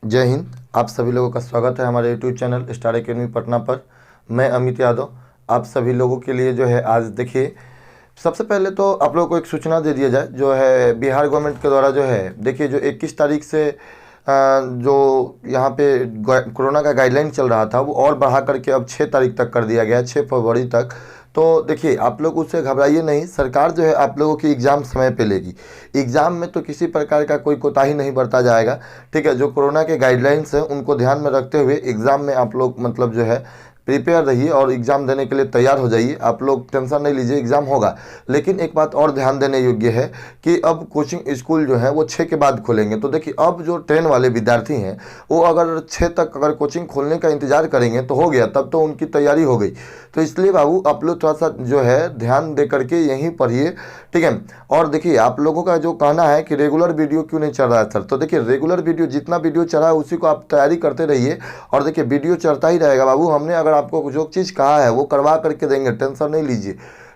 जय हिंद। आप सभी लोगों का स्वागत है हमारे YouTube channel star academy Patna पर। मैं अमित यादव आप सभी लोगों के लिए जो है आज देखिए, सबसे पहले तो आप लोगों को एक सूचना दे दिया जाए जो है बिहार गवर्नमेंट के द्वारा जो है देखिए, जो 21 तारीख से जो यहाँ पे कोरोना का गाइडलाइन चल रहा था वो और बढ़ा करके अब 6 तारीख तक कर दिया गया है, 6 फरवरी तक। तो देखिए, आप लोग उससे घबराइए नहीं। सरकार जो है आप लोगों की एग्ज़ाम समय पे लेगी। एग्ज़ाम में तो किसी प्रकार का कोई कोताही नहीं बरता जाएगा, ठीक है। जो कोरोना के गाइडलाइंस हैं उनको ध्यान में रखते हुए एग्ज़ाम में आप लोग मतलब जो है प्रिपेयर रहिए और एग्ज़ाम देने के लिए तैयार हो जाइए। आप लोग टेंशन नहीं लीजिए, एग्ज़ाम होगा। लेकिन एक बात और ध्यान देने योग्य है कि अब कोचिंग स्कूल जो है वो 6 के बाद खोलेंगे। तो देखिए, अब जो ट्रेन वाले विद्यार्थी हैं वो अगर 6 तक अगर कोचिंग खोलने का इंतज़ार करेंगे तो हो गया, तब तो उनकी तैयारी हो गई। तो इसलिए बाबू आप लोग थोड़ा सा जो है ध्यान दे करके यहीं पढ़िए, ठीक है। और देखिए, आप लोगों का जो कहना है कि रेगुलर वीडियो क्यों नहीं चल रहा है सर, तो देखिए रेगुलर वीडियो जितना वीडियो चला है उसी को आप तैयारी करते रहिए। और देखिए, वीडियो चलता ही रहेगा बाबू। हमने अगर आपको जो चीज़ कहा है वो करवा करके देंगे, टेंशन नहीं लीजिए,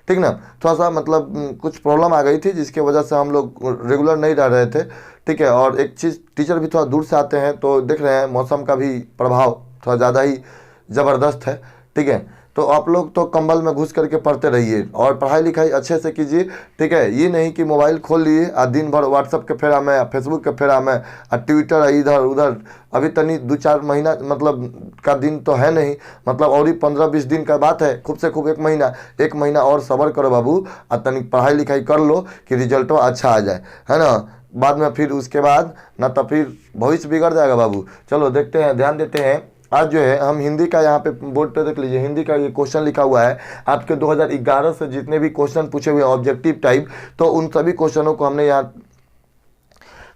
ठीक ना। थोड़ा सा मतलब कुछ प्रॉब्लम आ गई थी जिसके वजह से हम लोग रेगुलर नहीं रह रहे थे, ठीक है। और एक चीज़, टीचर भी थोड़ा दूर से आते हैं तो देख रहे हैं मौसम का भी प्रभाव थोड़ा ज़्यादा ही ज़बरदस्त है, ठीक है। तो आप लोग तो कंबल में घुस करके पढ़ते रहिए और पढ़ाई लिखाई अच्छे से कीजिए, ठीक है। ये नहीं कि मोबाइल खोल लिए और दिन भर व्हाट्सअप के फेरा में, फेसबुक के फेरा में और ट्विटर इधर उधर। अभी तनी 2-4 महीना मतलब का दिन तो है नहीं, मतलब और ही 15-20 दिन का बात है। खूब से खूब 1 महीना और सब्र करो बाबू और तनी पढ़ाई लिखाई कर लो कि रिजल्ट अच्छा आ जाए, है ना। बाद में फिर उसके बाद ना तो फिर भविष्य बिगड़ जाएगा बाबू। चलो देखते हैं, ध्यान देते हैं। आज जो है हम हिंदी का, यहाँ पे बोर्ड पे देख लीजिए, हिंदी का ये क्वेश्चन लिखा हुआ है। आपके 2011 से जितने भी क्वेश्चन पूछे हुए ऑब्जेक्टिव टाइप, तो उन सभी क्वेश्चनों को हमने यहाँ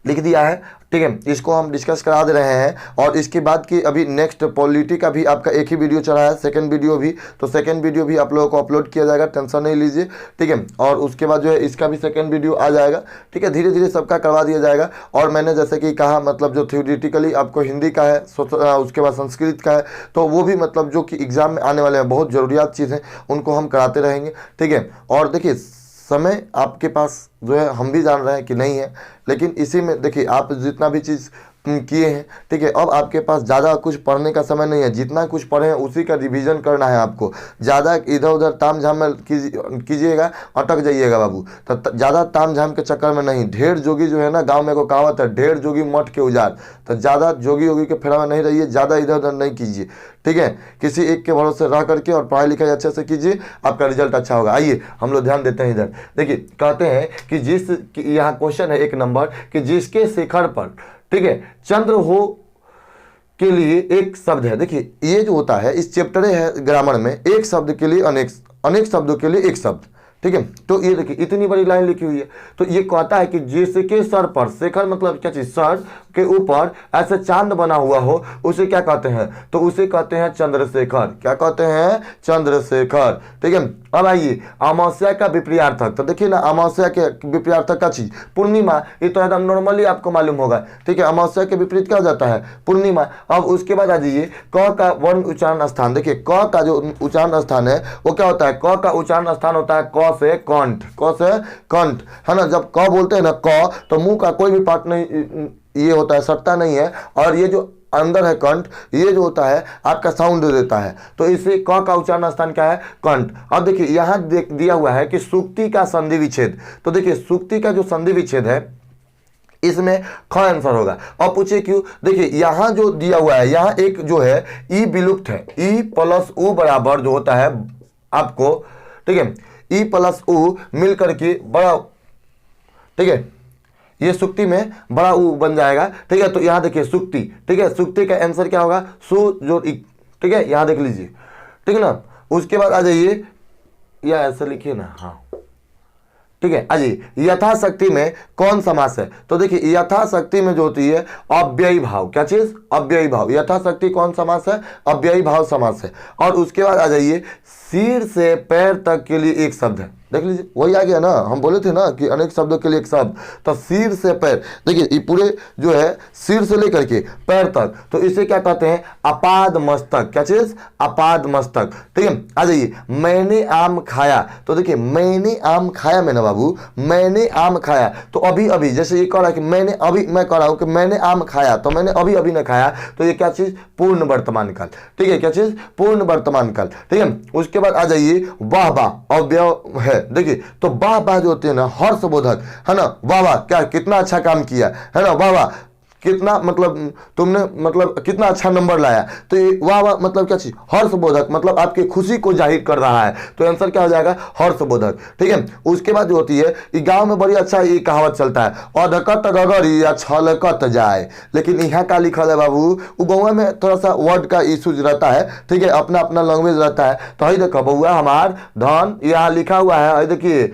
लिख दिया है, ठीक है। इसको हम डिस्कस करा दे रहे हैं। और इसके बाद की अभी नेक्स्ट पॉलिटी का भी आपका एक ही वीडियो चला है, सेकंड वीडियो भी। तो सेकंड वीडियो भी आप लोगों को अपलोड किया जाएगा, टेंशन नहीं लीजिए, ठीक है। और उसके बाद जो है इसका भी सेकंड वीडियो आ जाएगा, ठीक है। धीरे धीरे सबका करवा दिया जाएगा। और मैंने जैसे कि कहा, मतलब जो थ्योरेटिकली आपको हिंदी का है, उसके बाद संस्कृत का है, तो वो भी मतलब जो कि एग्जाम में आने वाले हैं बहुत ज़रूरियात चीज़ें, उनको हम कराते रहेंगे, ठीक है। और देखिए, समय आपके पास जो है हम भी जान रहे हैं कि नहीं है, लेकिन इसी में देखिए आप जितना भी चीज़ किए हैं, ठीक है। अब आपके पास ज़्यादा कुछ पढ़ने का समय नहीं है। जितना कुछ पढ़े हैं उसी का रिवीजन करना है आपको। ज़्यादा इधर उधर ताम झाम में कीजिएगा, अटक जाइएगा बाबू। तो ज़्यादा ताम झाम के चक्कर में नहीं। ढेर जोगी जो है ना, गांव में को कहावत है, ढेर जोगी मठ के उजाड़। तो ज़्यादा जोगी वोगी के फेरा में नहीं रहिए, ज़्यादा इधर उधर नहीं कीजिए, ठीक है। किसी एक के भरोसे रह करके और पढ़ाई लिखाई अच्छे से कीजिए, आपका रिजल्ट अच्छा होगा। आइए हम लोग ध्यान देते हैं इधर। देखिए, कहते हैं कि यहाँ क्वेश्चन है 1 नंबर, कि जिसके शिखर पर, ठीक है, चंद्र हो के लिए एक शब्द है। देखिए, ये जो होता है इस चैप्टर है ग्रामर में, एक शब्द के लिए अनेक, अनेक शब्दों के लिए एक शब्द, ठीक है। तो ये देखिए इतनी बड़ी लाइन लिखी हुई है। तो ये कहता है कि जिसके सर पर, शिखर मतलब क्या चीज, सर के ऊपर ऐसे चांद बना हुआ हो, उसे क्या कहते हैं, तो उसे कहते हैं चंद्रशेखर। क्या कहते हैं, चंद्रशेखर, ठीक है। अब आइए अमावस्या का विपर्यार्थक। तो देखिए ना, अमावस्या के विपर्यार्थक का चीज पूर्णिमा, ये तो एकदम नॉर्मली आपको मालूम होगा, ठीक है। अमावस्या के विपरीत क्या हो जाता है, पूर्णिमा। अब उसके बाद आ जाइए क का वर्ण उच्चारण स्थान। देखिए, क का जो उच्चारण स्थान है वो क्या होता है, क का उच्चारण स्थान होता है क से कंठ, क से कंठ, है ना। जब क बोलते हैं ना, क, तो मुंह का कोई भी पार्ट नहीं ये होता है, सटता नहीं है। और ये जो अंदर है कंठ, ये जो होता है आपका साउंड देता है। तो इसे क का उच्चारण स्थान क्या है, कंठ। अब देखिए यहाँ दिया हुआ है कि सुक्ति का संधि विच्छेद। तो देखिए, सुक्ति का जो संधि विच्छेद है इसमें ख आंसर होगा। अब पूछिए क्यों, देखिए यहाँ जो दिया हुआ है, यहाँ एक जो है ई विलुप्त है। ई प्लस उ बराबर जो होता है आपको, ठीक है, ई प्लस उ मिल करके बड़ा, ठीक है, ये सुक्ति में बड़ा उ बन जाएगा, ठीक है। तो यहाँ देखिए सुक्ति, ठीक है, सुक्ति का आंसर क्या होगा, सु जो, ठीक है, यहाँ देख लीजिए, ठीक है ना। उसके बाद आ जाइए, या ऐसे लिखिए ना, हाँ, ठीक है। अजी यथाशक्ति में कौन समास है, तो देखिए यथाशक्ति में जो होती है अव्ययी भाव, क्या चीज, अव्ययी भाव। यथाशक्ति कौन समास है, अव्ययी भाव समास है। और उसके बाद आ जाइए सिर से पैर तक के लिए एक शब्द है। देख लीजिए, वही आ गया ना, हम बोले थे ना कि अनेक शब्दों के लिए एक शब्द। तो सिर से पैर, देखिए ये पूरे जो है सिर से लेकर के पैर तक, तो इसे क्या कहते हैं? अपाद मस्तक। क्या चीज? अपाद मस्तक। ठीक है, आ जाइए, मैंने आम खाया। तो देखिए मैंने आम खाया में ना बाबू, मैंने आम खाया, तो अभी अभी, जैसे ये कह रहा है कि मैंने अभी, मैं कह रहा हूं कि मैंने आम खाया, तो मैंने अभी अभी ना खाया, तो ये क्या चीज? पूर्ण वर्तमान काल। ठीक है, क्या चीज? पूर्ण वर्तमान काल। ठीक है, उसके बाद आ जाइए, वाह वाह अव्यय है। देखिए, तो वाह वाह जो होते हैं ना, हर्षबोधक है ना, वाह वाह, क्या कितना अच्छा काम किया है ना, वाह वाह कितना, मतलब तुमने, मतलब कितना अच्छा नंबर लाया, तो ये वाह वाह मतलब क्या चीज? हर्षबोधक, मतलब आपकी खुशी को जाहिर कर रहा है, तो आंसर क्या हो जाएगा? हर्षबोधक। ठीक है, उसके बाद जो होती है, ये गांव में बड़ी अच्छा ये कहावत चलता है, अधकत गगरी या छलकत जाए, लेकिन यहाँ का लिखा है बाबू, वो गाँव में थोड़ा सा वर्ड का इशूज रहता है। ठीक है, अपना अपना लैंग्वेज रहता है। तो हई देखो बउआ हमार धन, यहाँ लिखा हुआ है, देखिए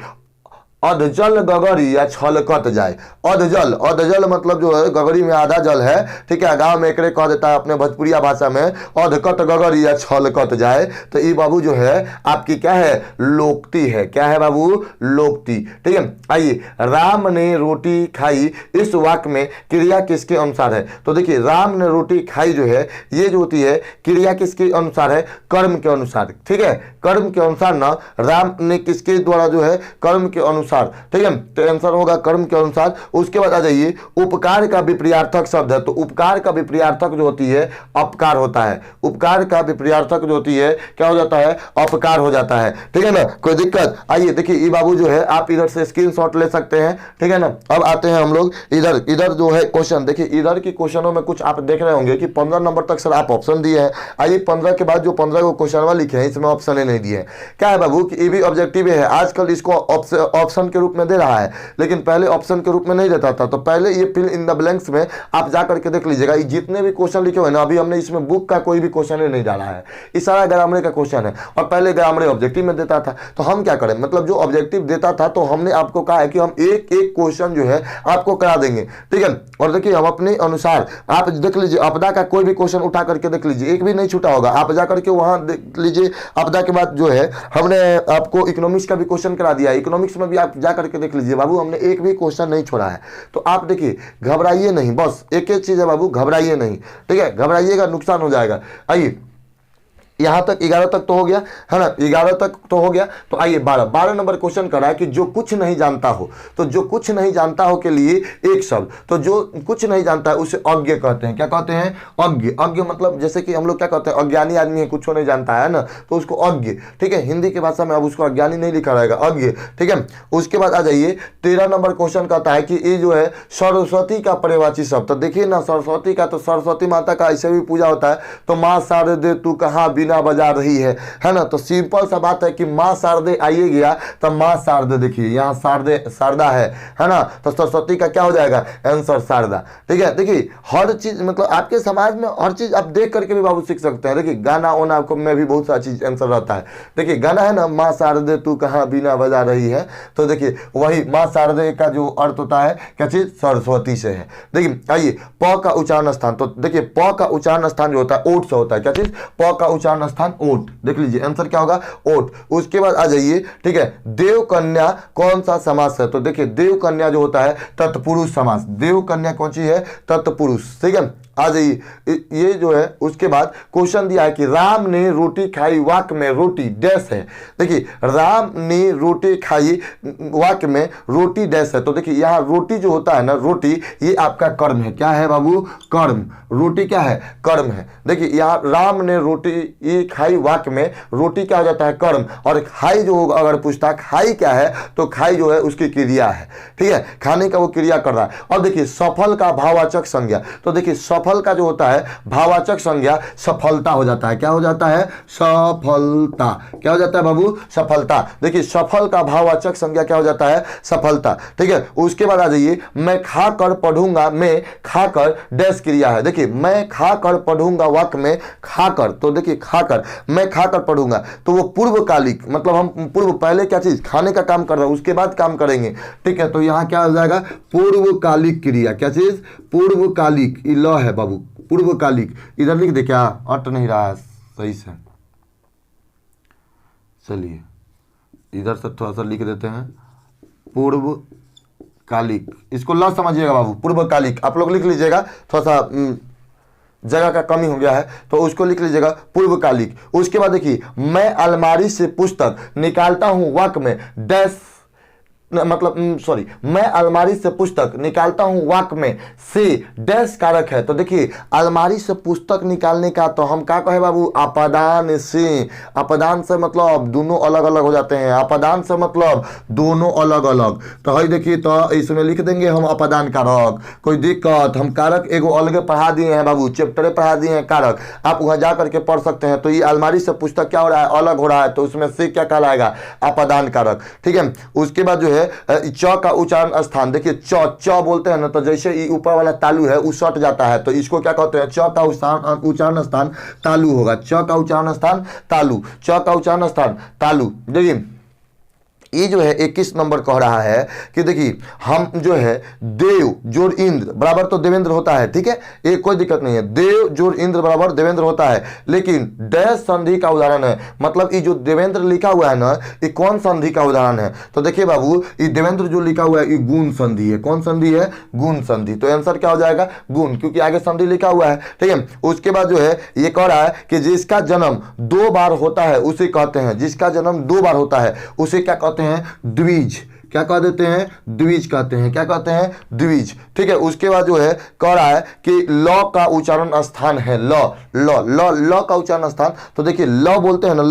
अधजल गगरी या छलकत जाए। अधजल, अधजल मतलब जो है गगरी में आधा जल है। ठीक है, गांव में एकरे कह देता है अपने भोजपुरिया भाषा में, अधकत गगरी या छलकत जाए। तो ये बाबू जो है आपकी क्या है? लोकती है। क्या है बाबू? लोकती। ठीक है, आइए, राम ने रोटी खाई, इस वाक्य में क्रिया किसके अनुसार है? तो देखिए, राम ने रोटी खाई जो है, ये जो होती है क्रिया किसके अनुसार है? कर्म के अनुसार। ठीक है, कर्म के अनुसार ना, राम ने किसके द्वारा जो है? कर्म के अनुसार। ठीक है, तो आंसर होगा कर्म के अनुसार। उसके बाद आ जाइए, उपकार का विपर्यार्थक शब्द है, तो उपकार का विपर्यार्थक जो होती है अपकार होता है। उपकार का विपर्यार्थक जो होती है क्या हो जाता है? अपकार हो जाता है। ठीक है ना, कोई दिक्कत? आइए देखिए, ये बाबू जो है आप इधर से स्क्रीनशॉट ले सकते हैं। ठीक है ना, अब आते हैं हम लोग इधर। इधर जो है क्वेश्चन, देखिए इधर की क्वेश्चनों में कुछ आप देख रहे होंगे कि 15 नंबर तक सर आप ऑप्शन दिए हैं। आइए 15 के बाद जो 15 को क्वेश्चन लिखे हैं, इसमें ऑप्शन ही नहीं दिए हैं। क्या है बाबू कि ये भी ऑब्जेक्टिव है, आजकल इसको ऑप्शन के रूप में दे रहा है, लेकिन पहले ऑप्शन के रूप में नहीं देता था। तो पहले ये फिल इन द ब्लैंक्स में आप जा करके देख लीजिएगा, ये जितने भी क्वेश्चन लिखे हुए ना, अभी हमने इसमें बुक का कोई भी क्वेश्चन ही नहीं डाला है, ये सारा ग्रामर का क्वेश्चन है। और पहले ग्रामर ऑब्जेक्टिव में देता था, तो हम क्या करें, मतलब जो ऑब्जेक्टिव देता था तो हमने आपको कहा है कि हम एक एक क्वेश्चन जो है आपको करा देंगे। ठीक है, और देखिए हम अपने अनुसार, आप देख लीजिए आपदा का कोई भी क्वेश्चन उठा करके देख लीजिए, एक भी नहीं छूटा होगा। आप जा करके वहां देख लीजिए, आपदा के बाद जो है हमने आपको इकोनॉमिक्स का भी क्वेश्चन करा दिया, इकोनॉमिक्स में भी आप जा करके देख लीजिए बाबू, हमने एक भी क्वेश्चन नहीं छोड़ा है। तो आप देखिए घबराइए नहीं, बस एक एक चीज है बाबू, घबराइए नहीं। ठीक है, घबराइएगा नुकसान हो जाएगा। आइए यहां तक 11 तक तो हो गया है ना, 11 तक तो हो गया। तो आइए 12 नंबर क्वेश्चन कर रहा है कि जो कुछ नहीं जानता हो, तो जो कुछ नहीं जानता हो के लिए एक शब्द, तो जो कुछ नहीं जानता है उसे अज्ञ कहते हैं। क्या कहते हैं? अज्ञ। अज्ञ मतलब जैसे कि हम लोग क्या कहते हैं, अज्ञानी आदमी है, कुछ नहीं जानता है ना, तो उसको अज्ञ। ठीक है, हिंदी की भाषा में अब उसको अज्ञानी नहीं लिखा रहेगा, अज्ञ। ठीक है, उसके बाद आ जाइए 13 नंबर क्वेश्चन कहता है कि ये जो है सरस्वती का पर्यायवाची शब्द। तो देखिए ना, सरस्वती का, तो सरस्वती माता का ऐसे भी पूजा होता है, तो माँ शारदे तू कहाँ बिना बजा रही है ना। तो सिंपल सा बात है कि माँ शारदे आइए गया, तो माँ शारदे, देखिए यहाँ शारदे, शारदा है ना, तो सरस्वती का क्या हो जाएगा? आंसर शारदा। ठीक है, देखिए हर चीज, मतलब आपके समाज में हर चीज आप देख करके भी बाबू सीख सकते हैं। देखिए गाना वाना में भी बहुत सारा चीज आंसर रहता है। देखिए गाना है ना, माँ शारदे तू कहाँ बिना बजा रही है, तो देखिए वही माँ शारदे का जो अर्थ होता है क्या चीज? सरस्वती से है। देखिए आइए प का उच्चारण स्थान, तो देखिए प का उच्चारण स्थान जो होता है ओट से होता है। क्या चीज? प का उच्चारण स्थान ओट। देख लीजिए आंसर क्या होगा? ओट। उसके बाद आ जाइए, ठीक है, देव कन्या कौन सा समास है? तो देखिए देव कन्या जो होता है तत्पुरुष समास। देव कन्या कौन सी है? तत्पुरुष। ठीक है, आ जाइए, ये जो है उसके बाद क्वेश्चन दिया है कि राम ने रोटी खाई, वाक्य में रोटी डैश है। देखिए राम ने रोटी खाई, वाक्य में रोटी डैश है। तो देखिए यहाँ रोटी जो होता है ना, रोटी ये आपका कर्म है। क्या है बाबू? कर्म। रोटी क्या है? कर्म है। देखिए यहाँ राम ने रोटी ये खाई, वाक्य में रोटी क्या हो जाता है? कर्म। और खाई जो होगा, अगर पूछता खाई क्या है, तो खाई जो है उसकी क्रिया है। ठीक है, खाने का वो क्रिया कर रहा है। और देखिए सफल का भाववाचक संज्ञा, तो देखिए सफल का जो होता है भाववाचक संज्ञा सफलता हो जाता है। क्या हो जाता है? सफलता। क्या हो जाता है बाबू? सफलता। देखिए सफल का भाववाचक संज्ञा क्या हो जाता है? सफलता। ठीक है, उसके बाद आ जाइए, मैं खाकर पढ़ूंगा, मैं खाकर डैश क्रिया है। देखिए मैं खाकर पढ़ूंगा, वाक्य में खाकर, तो देखिए खाकर, मैं खाकर पढ़ूंगा, तो वो पूर्वकालिक, मतलब हम पूर्व, पहले क्या चीज? खाने का काम कर रहे हैं, उसके बाद काम करेंगे। ठीक है, तो यहाँ क्या हो जाएगा? पूर्वकालिक क्रिया। क्या चीज? पूर्वकालिक। ल है बाबू, पूर्वकालिक। इधर लिख दे, क्या अट नहीं रहा है सही से? चलिए इधर से थोड़ा सा लिख देते हैं पूर्वकालिक, इसको ल समझिएगा बाबू, पूर्वकालिक आप लोग लिख लीजिएगा, थोड़ा सा जगह का कमी हो गया है तो उसको लिख लीजिएगा पूर्वकालिक। उसके बाद देखिए, मैं अलमारी से पुस्तक निकालता हूं वाक में डैश, मतलब सॉरी, मैं अलमारी से पुस्तक निकालता हूं वाक में से डैश कारक है। तो देखिए अलमारी से पुस्तक निकालने का तो हम क्या कहे बाबू, अपदान से। अपदान से मतलब दोनों अलग अलग हो जाते हैं, अपदान से मतलब दोनों अलग अलग। तो है देखिए, तो इसमें लिख देंगे हम अपदान कारक, कोई दिक्कत, हम कारक एगो अलग पढ़ा दिए हैं बाबू, चैप्टर पढ़ा दिए हैं कारक, आप वहां जा करके पढ़ सकते हैं। तो ये अलमारी से पुस्तक क्या हो रहा है, अलग हो रहा है, तो उसमें से क्या कहलाएगा, अपदान कारक। ठीक है, उसके बाद जो है च का उच्चारण स्थान, देखिए च बोलते हैं ना, तो जैसे ये ऊपर वाला तालु है वो सट जाता है, तो इसको क्या कहते हैं, च का उच्चारण स्थान तालु होगा, च का उच्चारण स्थान तालु, च का उच्चारण स्थान तालु। देखिए ये जो है 21 नंबर कह रहा है कि देखिए हम जो है देव जोड़ इंद्र बराबर तो देवेंद्र होता है, ठीक है, ये कोई दिक्कत नहीं है, देव जोड़ इंद्र बराबर देवेंद्र होता है, लेकिन डैश संधि का उदाहरण है। मतलब ये जो देवेंद्र लिखा हुआ है ना, ये कौन संधि का उदाहरण है, तो देखिए बाबू ये देवेंद्र जो लिखा हुआ है ये गुण संधि है। कौन संधि है, गुण संधि। तो आंसर क्या हो जाएगा, गुण, क्योंकि आगे संधि लिखा हुआ है। ठीक है, उसके बाद जो है ये कह रहा है कि जिसका जन्म 2 बार होता है उसे कहते हैं, जिसका जन्म 2 बार होता है उसे क्या कहते हैं, द्विज। क्या कह देते हैं, द्विज कहते हैं। क्या कहते हैं, द्विज। ठीक है, उसके बाद जो है कह रहा है कि ल का उच्चारण स्थान है, ल ल ल ल का उच्चारण स्थान, तो देखिए ल बोलते हैं ना,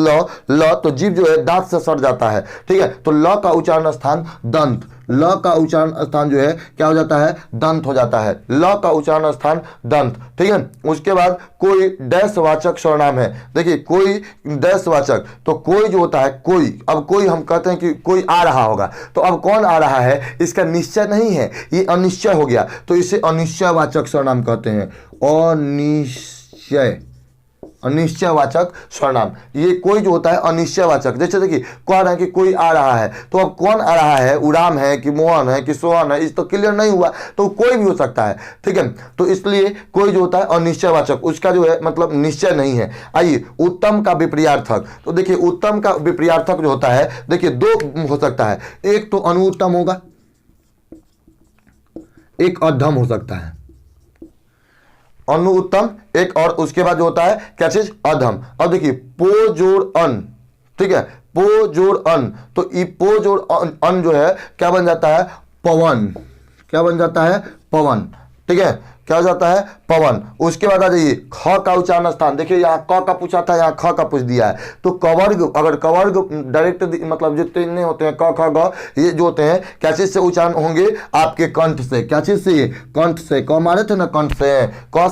ल तो जीभ जो है दांत से सट जाता है। ठीक है, तो ल का उच्चारण स्थान दंत, ल का उच्चारण स्थान जो है क्या हो जाता है, दंत हो जाता है, ल का उच्चारण स्थान दंत। ठीक है, उसके बाद कोई डैश वाचक सर्वनाम है, देखिए कोई डैश वाचक, तो कोई जो होता है कोई, अब कोई हम कहते हैं कि कोई आ रहा होगा, तो अब कौन आ रहा है इसका निश्चय नहीं है, ये अनिश्चय हो गया, तो इसे अनिश्चयवाचक सर्वनाम कहते हैं, अनिश्चय, अनिश्चयवाचक सर्वनाम। ये कोई जो होता है अनिश्चयवाचक, जैसे देखिए कह रहे हैं कि कोई आ रहा है, तो अब कौन आ रहा है, उराम है कि मोहन है कि सोहन है, इस तो क्लियर नहीं हुआ, तो कोई भी हो सकता है। ठीक है, तो इसलिए कोई जो होता है अनिश्चयवाचक, उसका जो है मतलब निश्चय नहीं है। आइए उत्तम का विपर्यार्थक, तो देखिए उत्तम का विपर्यार्थक जो होता है, देखिए 2 हो सकता है, एक तो अनुत्तम होगा, एक अधम हो सकता है, अनुत्तम एक, और उसके बाद जो होता है क्या चीज, अधम। अब देखिए पो जोड़ अन, ठीक है, पो जोड़ अन, तो ई पो जोड़ अन जो है क्या बन जाता है, पवन। क्या बन जाता है, पवन। ठीक है, क्या हो जाता है, पवन। उसके बाद आ जाइए ख का उच्चारण स्थान, देखिए यहाँ क का पूछा था, यहाँ ख का पूछ दिया है, तो कवर्ग, अगर कवर्ग डायरेक्ट मतलब जितने होते हैं क ख ग, ये जो होते हैं क्या चीज से उच्चारण होंगे, आपके कंठ से। क्या चीज से, कंठ से। क मारे थे ना कंठ से, क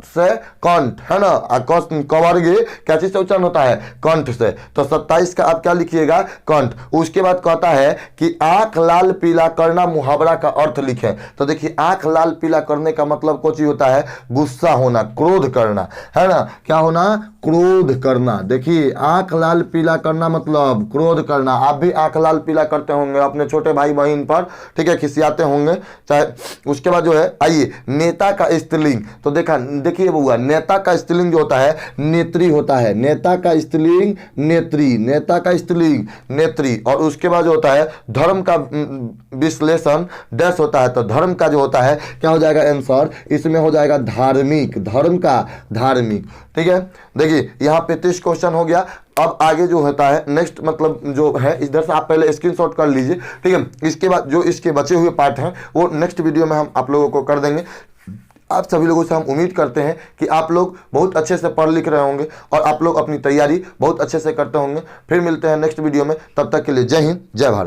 से कंठ है ना, कवर्ग क्या चीज से उच्चारण होता है, कंठ से। तो 27 का आप क्या लिखिएगा, कंठ। उसके बाद कहता है कि आंख लाल पीला करना मुहावरा का अर्थ लिखें, तो देखिए आंख लाल पीला करने का मतलब कुछ ही होता है, गुस्सा होना, क्रोध करना, है ना, क्या होना, क्रोध करना। देखिए आंख लाल पीला करना मतलब क्रोध करना। आप भी आंख लाल पीला करते होंगे अपने छोटे भाई बहन पर, ठीक है, खिसियाते होंगे चाहे। उसके बाद जो है आइए नेता का स्त्रीलिंग, तो देखिए बउआ, नेता का स्त्रीलिंग जो होता है नेत्री होता है, नेता का स्त्रीलिंग नेत्री, नेता का स्त्रीलिंग नेत्री। और उसके बाद जो होता है धर्म का विश्लेषण डैश होता है, तो धर्म का जो होता है क्या हो जाएगा आंसर, इसमें हो जाएगा धार्मिक, धर्म का धार्मिक। ठीक है, देखिए यहाँ पे 30 क्वेश्चन हो गया। अब आगे जो होता है नेक्स्ट मतलब जो है इधर से आप पहले स्क्रीनशॉट कर लीजिए, ठीक है। इसके बाद जो इसके बचे हुए पार्ट हैं वो नेक्स्ट वीडियो में हम आप लोगों को कर देंगे। आप सभी लोगों से हम उम्मीद करते हैं कि आप लोग बहुत अच्छे से पढ़ लिख रहे होंगे और आप लोग अपनी तैयारी बहुत अच्छे से करते होंगे। फिर मिलते हैं नेक्स्ट वीडियो में, तब तक के लिए जय हिंद, जय भारत।